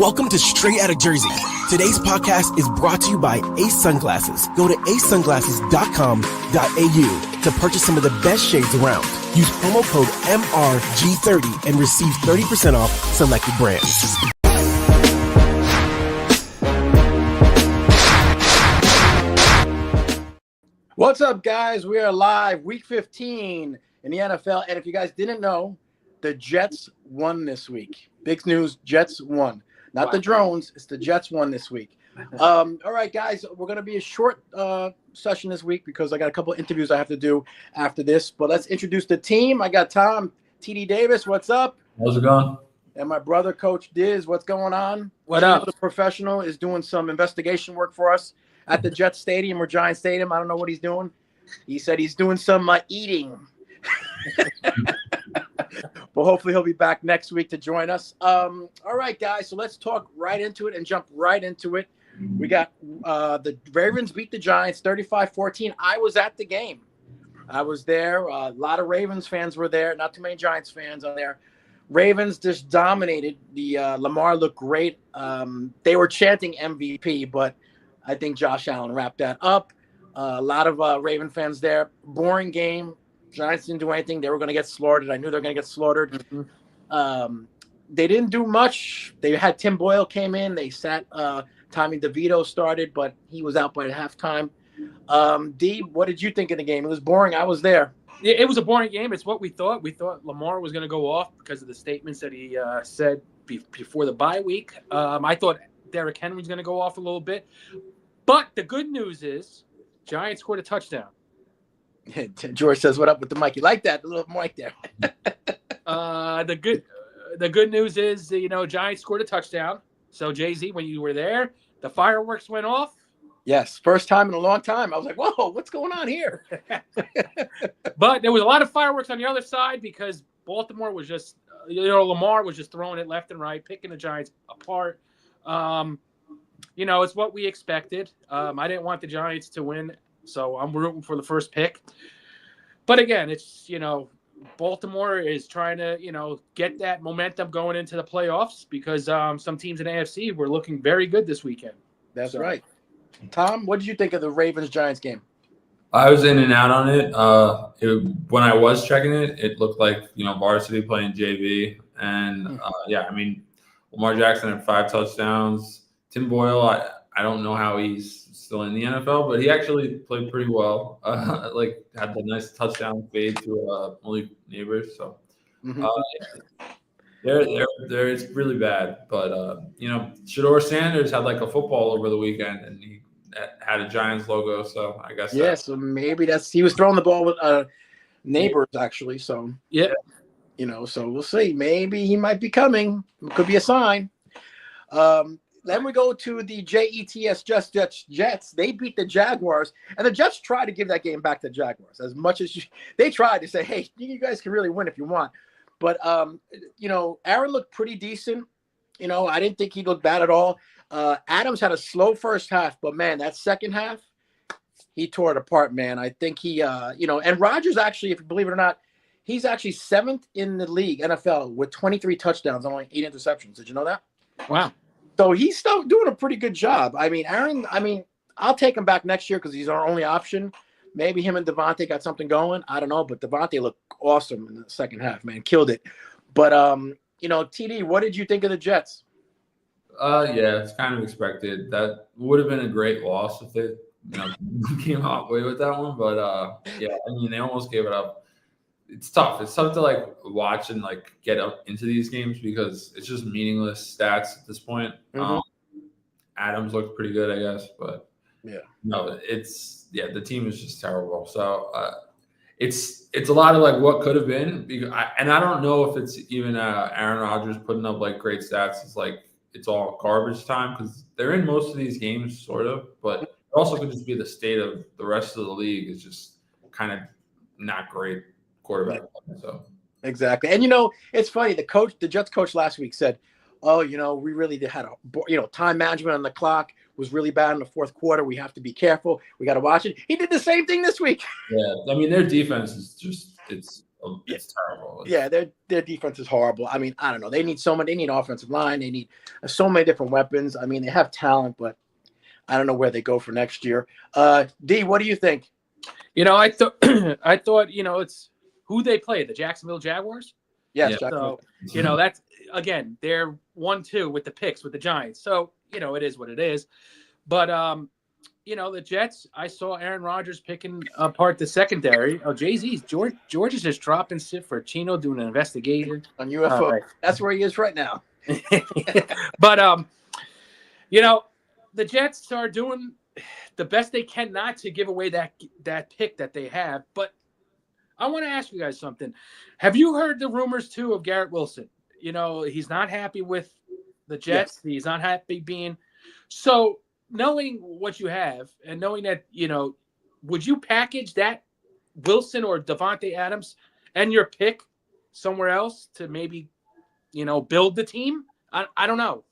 Welcome to Straight Outta Jersey. Today's podcast is brought to you by Ace Sunglasses. Go to acesunglasses.com.au to purchase some of the best shades around. Use promo code MRG30 and receive 30% off selected brands. What's up, guys? We are live week 15 in the NFL. And if you guys didn't know, the Jets won this week. Big news, Jets won. Not the drones, it's the Jets won this week. All right, guys, we're going to be a short session this week because I got a couple of interviews I have to do after this. But let's introduce the team. I got Tom, TD Davis. What's up? How's it going? And my brother, Coach Diz. What's going on? What up? The professional is doing some investigation work for us at the Jets Stadium or Giant Stadium. I don't know what he's doing. He said he's doing some eating. But hopefully he'll be back next week to join us. All right, guys, so let's talk right into it and jump right into it. We got the Ravens beat the Giants 35-14. I was at the game. I was there. A lot of Ravens fans were there. Not too many Giants fans on there. Ravens just dominated. The Lamar looked great. They were chanting MVP, but I think Josh Allen wrapped that up. A lot of Raven fans there. Boring game. Giants didn't do anything. They were going to get slaughtered. I knew they were going to get slaughtered. Mm-hmm. They didn't do much. They had Tim Boyle came in. They sat Tommy DeVito started, but he was out by the halftime. D, what did you think of the game? It was boring. I was there. It was a boring game. It's what we thought. We thought Lamar was going to go off because of the statements that he said before the bye week. I thought Derrick Henry was going to go off a little bit. But the good news is Giants scored a touchdown. George says, "What up with the mic? You like that? A little mic there." The good news is, Giants scored a touchdown. So Jay-Z, when you were there, the fireworks went off. Yes, first time in a long time. I was like, "Whoa, what's going on here?" But there was a lot of fireworks on the other side because Baltimore was just, Lamar was just throwing it left and right, picking the Giants apart. It's what we expected. I didn't want the Giants to win. So I'm rooting for the first pick. But again, it's, Baltimore is trying to, get that momentum going into the playoffs because some teams in the AFC were looking very good this weekend. That's right. Tom, what did you think of the Ravens-Giants game? I was in and out on it. When I was checking it, it looked like, varsity playing JV. And, Lamar Jackson had 5 touchdowns. Tim Boyle, I don't know how he's still in the NFL, but he actually played pretty well. Had the nice touchdown fade to only neighbors. So it's really bad. But Shador Sanders had a football over the weekend, and he had a Giants logo. So I guess so maybe he was throwing the ball with neighbors actually. So yeah, so we'll see. Maybe he might be coming. It could be a sign. Then we go to the Jets. Jets. They beat the Jaguars, and the Jets tried to give that game back to the Jaguars as much as they tried to say, "Hey, you guys can really win if you want." But Aaron looked pretty decent. I didn't think he looked bad at all. Adams had a slow first half, but man, that second half, he tore it apart. Man, I think he, and Rodgers actually, if you believe it or not, he's actually 7th in the league NFL with 23 touchdowns and only 8 interceptions. Did you know that? Wow. So he's still doing a pretty good job. Aaron, I'll take him back next year because he's our only option. Maybe him and Devontae got something going. I don't know, but Devontae looked awesome in the second half, man. Killed it. But, TD, what did you think of the Jets? It's kind of expected. That would have been a great loss if they came halfway with that one. But, they almost gave it up. It's tough. It's tough to watch and get up into these games because it's just meaningless stats at this point. Mm-hmm. Adams looked pretty good, I guess, but the team is just terrible. So it's a lot of what could have been, and I don't know if it's even Aaron Rodgers putting up great stats. It's all garbage time because they're in most of these games, sort of, but it also could just be the state of the rest of the league is just kind of not great. Quarterback. So exactly. And it's funny, the Jets coach last week said, we really had time management on the clock was really bad in the fourth quarter. We have to be careful. We got to watch it. He did the same thing this week. Yeah. Their defense is just, it's it's terrible. Yeah, their defense is horrible. I mean, I don't know. They need They need offensive line. They need so many different weapons. I mean, they have talent, but I don't know where they go for next year. D, what do you think? I thought it's who they play, the Jacksonville Jaguars. Yes. Yeah. So that's again they're 1-2 with the picks with the Giants. So it is what it is. But the Jets. I saw Aaron Rodgers picking apart the secondary. Oh, Jay-Z's George is just dropping shit for Chino doing an investigation On UFO. Right. That's where he is right now. But the Jets are doing the best they can not to give away that pick that they have. But I want to ask you guys something. Have you heard the rumors too of Garrett Wilson? He's not happy with the Jets. Yes. He's not happy being so. Knowing what you have and knowing that, would you package that Wilson or Devontae Adams and your pick somewhere else to maybe, build the team? I don't know.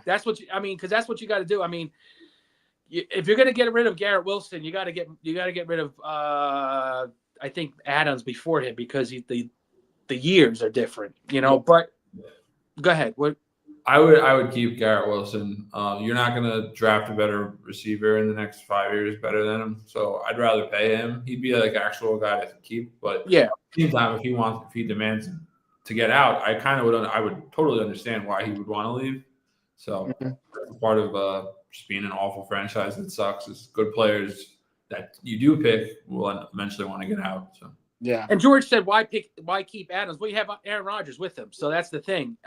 That's what because that's what you got to do. I mean, if you're going to get rid of Garrett Wilson, you got to get rid of I think Adams before him because the years are different, But go ahead. What? I would keep Garrett Wilson. You're not going to draft a better receiver in the next 5 years better than him. So I'd rather pay him. He'd be like an actual guy to keep. But yeah, at the same time, if he demands to get out, I would totally understand why he would want to leave. So part of just being an awful franchise that sucks is good players that you do pick will eventually want to get out. So yeah. And George said, why keep Adams? Well, you have Aaron Rodgers with him, so that's the thing.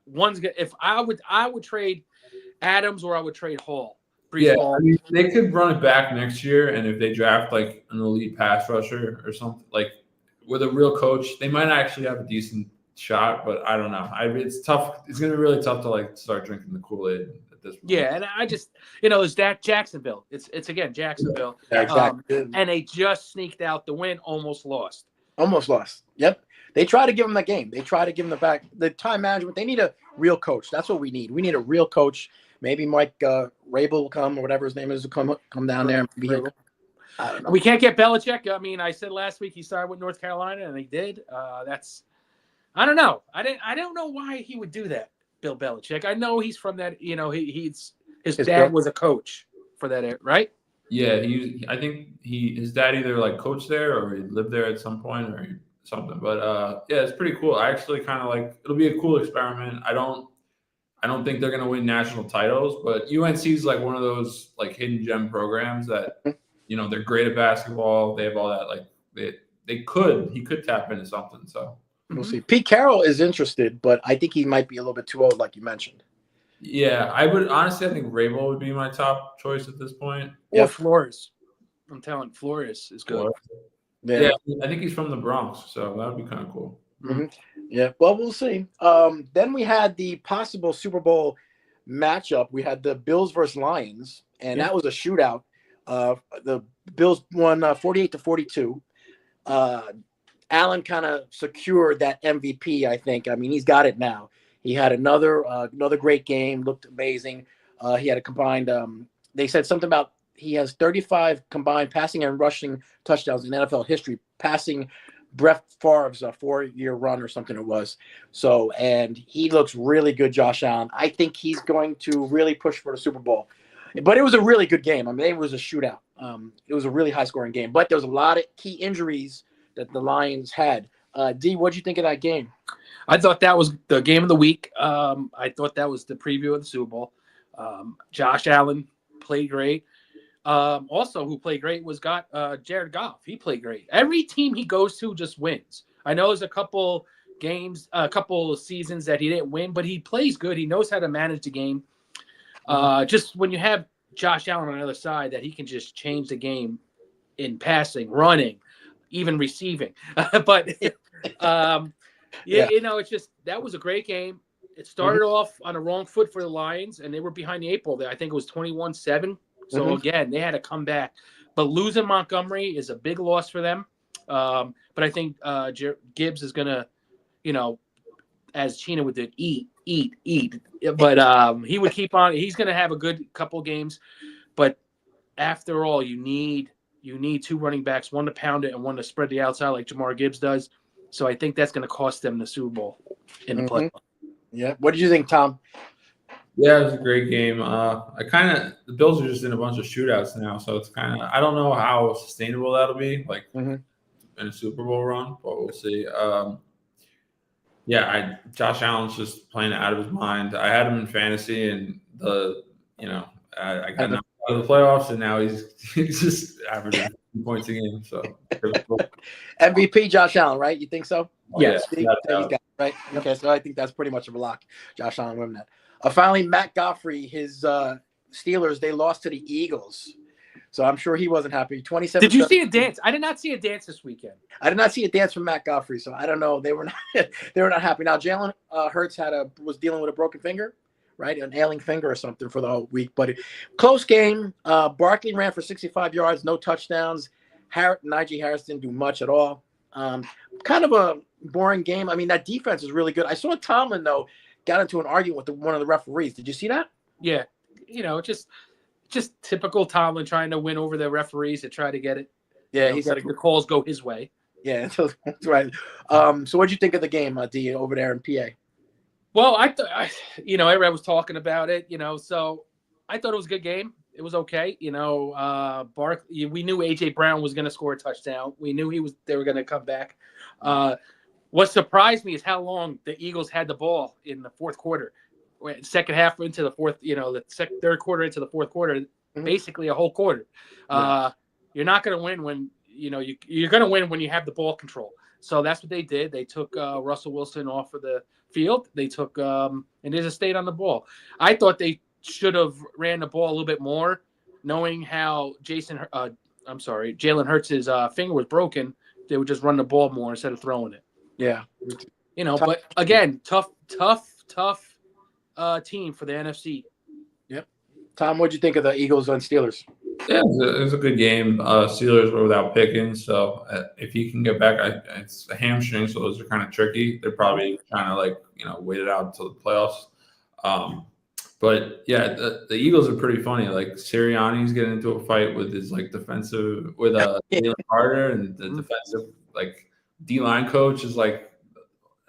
One's good. If I would trade Adams or I would trade Hall. Hall. I mean, they could run it back next year, and if they draft like an elite pass rusher or something, like with a real coach, they might actually have a decent shot. But I don't know. It's tough. It's going to be really tough to start drinking the Kool-Aid at this point. Yeah, and I just is that Jacksonville. It's again Jacksonville. Yeah, exactly. And they just sneaked out the win, almost lost. Yep. They try to give him the game. They try to give him the time management. They need a real coach. That's what we need. We need a real coach. Maybe Mike Rabel will come or whatever his name is will come down there and be here. I don't know. We can't get Belichick. I mean, I said last week he signed with North Carolina, and he did. I don't know. I don't know why he would do that, Bill Belichick. I know he's from that. His dad was a coach for that, right? Yeah, I think his dad either coached there or he lived there at some point or something. But yeah, it's pretty cool. I actually kind of it'll be a cool experiment. I don't think they're gonna win national titles, but UNC is one of those hidden gem programs that they're great at basketball. They have all that he could tap into something. So we'll see. Pete Carroll is interested, but I think he might be a little bit too old, like you mentioned. Yeah, I would honestly. I think Rabel would be my top choice at this point. Or Flores. I'm telling Flores is good. Yeah, I think he's from the Bronx, so that would be kind of cool. Mm-hmm. Yeah, well, we'll see. Then we had the possible Super Bowl matchup. We had the Bills versus Lions, and that was a shootout. The Bills won 48-42. Allen kind of secured that MVP, I think. I mean, he's got it now. He had another great game, looked amazing. He had a combined they said something about he has 35 combined passing and rushing touchdowns in NFL history, passing Brett Favre's 4-year run or something it was. So, and he looks really good, Josh Allen. I think he's going to really push for the Super Bowl. But it was a really good game. I mean, it was a shootout. It was a really high-scoring game. But there was a lot of key injuries that the Lions had. D, what did you think of that game? I thought that was the game of the week. I thought that was the preview of the Super Bowl. Josh Allen played great. Also, who played great was Jared Goff. He played great. Every team he goes to just wins. I know there's a couple games, a couple of seasons that he didn't win, but he plays good. He knows how to manage the game. Just when you have Josh Allen on the other side, that he can just change the game in passing, running, even receiving. But it's just that was a great game. It started off on a wrong foot for the Lions, and they were behind the 8 ball there. I think it was 21-7. So, again, they had to come back. But losing Montgomery is a big loss for them. But I think Gibbs is going to, as Chino would do, eat. But he would keep on. He's going to have a good couple games. But after all, you need you need two running backs, one to pound it and one to spread the outside like Jamar Gibbs does. So I think that's going to cost them the Super Bowl in the playoffs. Yeah. What did you think, Tom? Yeah, it was a great game. The Bills are just in a bunch of shootouts now, so it's I don't know how sustainable that'll be, like in a Super Bowl run, but we'll see. Josh Allen's just playing out of his mind. I had him in fantasy, and I got knocked out of the playoffs, and now he's just averaging 2 points a game. So MVP Josh Allen, right? You think so? Yes. He's got it, right? Okay, so I think that's pretty much of a lock. Josh Allen winning that. Finally, Matt Goffrey, his Steelers, they lost to the Eagles. So I'm sure he wasn't happy. 27. Did you see a dance? I did not see a dance this weekend. I did not see a dance from Matt Goffrey, so I don't know. They were not happy. Now Jalen Hurts was dealing with a broken finger, right? An ailing finger or something for the whole week. But close game. Barkley ran for 65 yards, no touchdowns. Najee Harris didn't do much at all. Kind of a boring game. I mean, that defense is really good. I saw Tomlin, though, got into an argument with one of the referees. Did you see that? Yeah. Just typical Tomlin trying to win over the referees to try to get it. Yeah, he said the calls go his way. Yeah, that's right. So what did you think of the game, D, over there in PA? Well, everyone was talking about it, so I thought it was a good game. It was okay. Barkley, we knew A.J. Brown was going to score a touchdown. We knew they were going to come back. What surprised me is how long the Eagles had the ball in the fourth quarter. Second half into the fourth, third quarter into the fourth quarter, basically a whole quarter. You're not going to win when you're going to win when you have the ball control. So that's what they did. They took Russell Wilson off of the field. They took and they just stayed on the ball. I thought they should have ran the ball a little bit more, knowing how Jalen Hurts' finger was broken. They would just run the ball more instead of throwing it. Yeah, but again, tough team for the NFC. Yep. Tom, what'd you think of the Eagles and Steelers? Yeah, it was a good game. Steelers were without Pickens, so if he can get back, it's a hamstring, so those are kind of tricky. They're probably trying to wait it out until the playoffs. But yeah, the Eagles are pretty funny. Like Sirianni's getting into a fight with his defensive with Jalen Carter, and the defensive D-line coach is it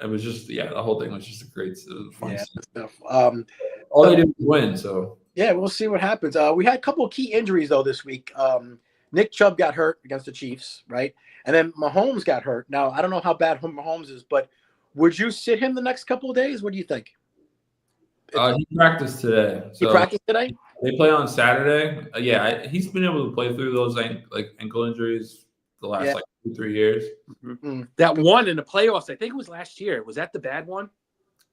was just the whole thing was just a great fun stuff. All they did was win, so yeah, we'll see what happens. We had a couple of key injuries though this week. Nick Chubb got hurt against the Chiefs, right? And then Mahomes got hurt. Now I don't know how bad Mahomes is, but would you sit him the next couple of days? What do you think? He practiced today. He practiced today? They play on Saturday. He's been able to play through those ankle injuries the last 2-3 years. Mm-hmm. That one in the playoffs, I think it was last year. Was that the bad one?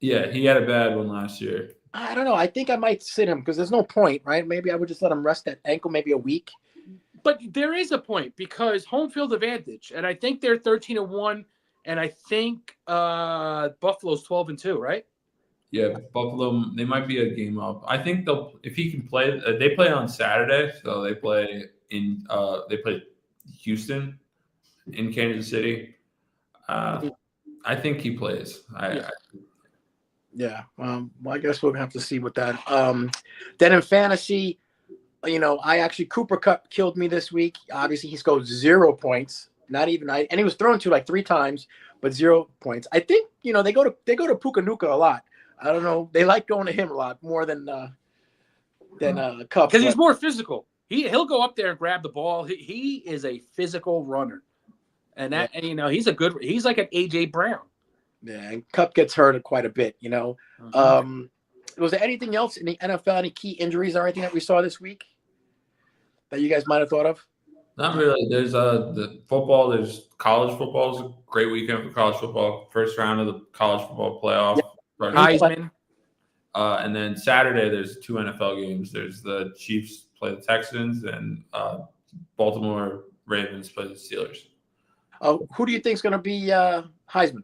Yeah, he had a bad one last year. I don't know. I think I might sit him because there's no point, right? Maybe I would just let him rest that ankle maybe a week. But there is a point because home field advantage, and I think they're 13-1, and I think Buffalo's 12-2, right? Yeah, Buffalo. They might be a game up. I think if he can play. They play on Saturday, so they play Houston in Kansas City. I think he plays. Well, I guess we'll have to see with that. Then in fantasy, Cooper Kupp killed me this week. Obviously, he scored 0 points. Not even and he was thrown to 3 times, but 0 points. I think they go to Pukanuka a lot. I don't know. They like going to him a lot more than Kupp because he's more physical. He'll go up there and grab the ball. He is a physical runner, and he's like an AJ Brown. Yeah, and Kupp gets hurt quite a bit. Was there anything else in the NFL? Any key injuries or anything that we saw this week that you guys might have thought of? Not really. There's the football. There's college football. Is a great weekend for college football. First round of the college football playoff. Yep. Heisman. And then Saturday, there's 2 NFL games. There's the Chiefs play the Texans, and Baltimore Ravens play the Steelers. Who do you think is going to be Heisman?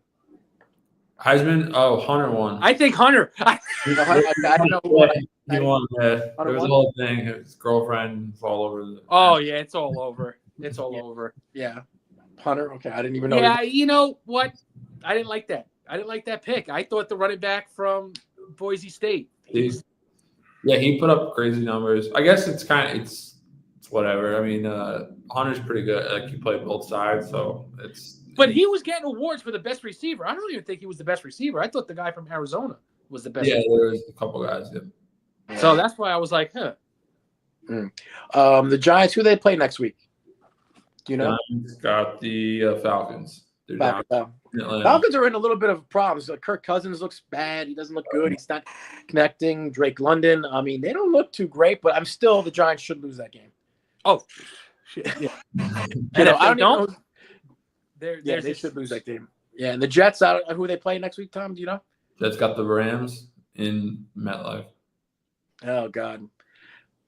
Heisman? Oh, Hunter won. I think Hunter. I don't know what. He won. There was a whole thing. His girlfriend was all over. It's all over. It's all over. Yeah. Hunter? Okay, I didn't even know. Yeah, you know what? I didn't like that. I didn't like that pick. I thought the running back from Boise State. He put up crazy numbers. I guess it's whatever. I mean, Hunter's pretty good. Like, he played both sides, so it's. But he was getting awards for the best receiver. I don't even think he was the best receiver. I thought the guy from Arizona was the best. Yeah, receiver. there was a couple guys. Yeah. So that's why I was like, huh. The Giants, who they play next week? Do you know? Giants got the Falcons. Falcons are in a little bit of problems. Kirk Cousins looks bad. He doesn't look good. He's not connecting. Drake London. I mean, they don't look too great, but the Giants should lose that game. Oh, shit. Yeah. And if I don't know. They should lose that game. Yeah, and the Jets, who they play next week, Tom? Do you know? Jets got the Rams in MetLife. Oh, God.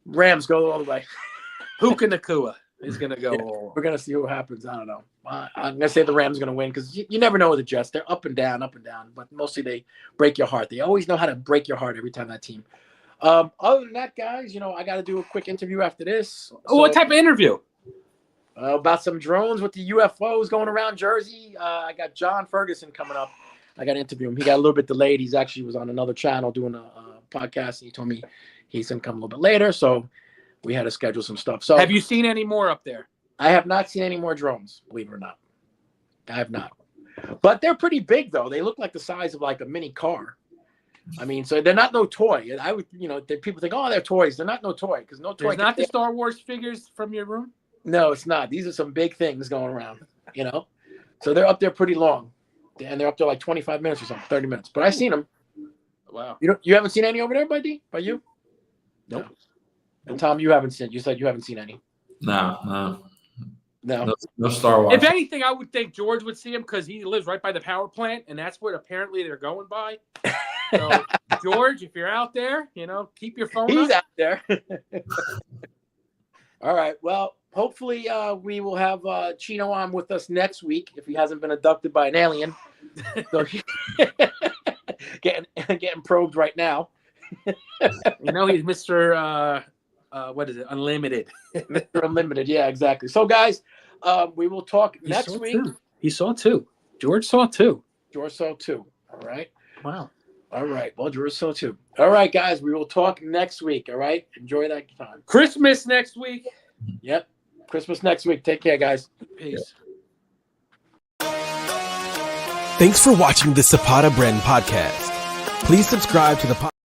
Rams go all the way. Puka Nacua is going to go all. We're going to see what happens. I don't know. I'm going to say the Rams are going to win because you never know with the Jets. They're up and down. But mostly they break your heart. They always know how to break your heart every time that team. Other than that, guys, I got to do a quick interview after this. What type of interview? About some drones with the UFOs going around Jersey. I got John Ferguson coming up. I got to interview him. He got a little bit delayed. He's actually was on another channel doing a podcast. And he told me he's going to come a little bit later. So we had to schedule some stuff. So have you seen any more up there? I have not seen any more drones, believe it or not. I have not. But they're pretty big, though. They look like the size of like a mini car. I mean, so they're not no toy. I would, people think, oh, they're toys. They're not no toy because no toy. There's not the Star Wars figures from your room? No, it's not. These are some big things going around, So they're up there pretty long. And they're up there like 25 minutes or something, 30 minutes. But I've seen them. Wow. You haven't seen any over there, buddy? By you? Nope. No. And Tom, you said you haven't seen any. No Star Wars. If anything, I would think George would see him because he lives right by the power plant, and that's what apparently they're going by. So, George, if you're out there, keep your phone He's up. out there. All right. Well, hopefully we will have Chino on with us next week if he hasn't been abducted by an alien. So getting probed right now. He's Mr. What is it? Unlimited. Mr. Unlimited. Yeah, exactly. So, guys, we will talk next week. He saw two. George saw two. George saw two. All right. Wow. All right. Well, George saw two. All right, guys. We will talk next week. All right. Enjoy that time. Christmas next week. Yep. Christmas next week. Take care, guys. Peace. Thanks for watching the Zapata Brand podcast. Please subscribe to the podcast.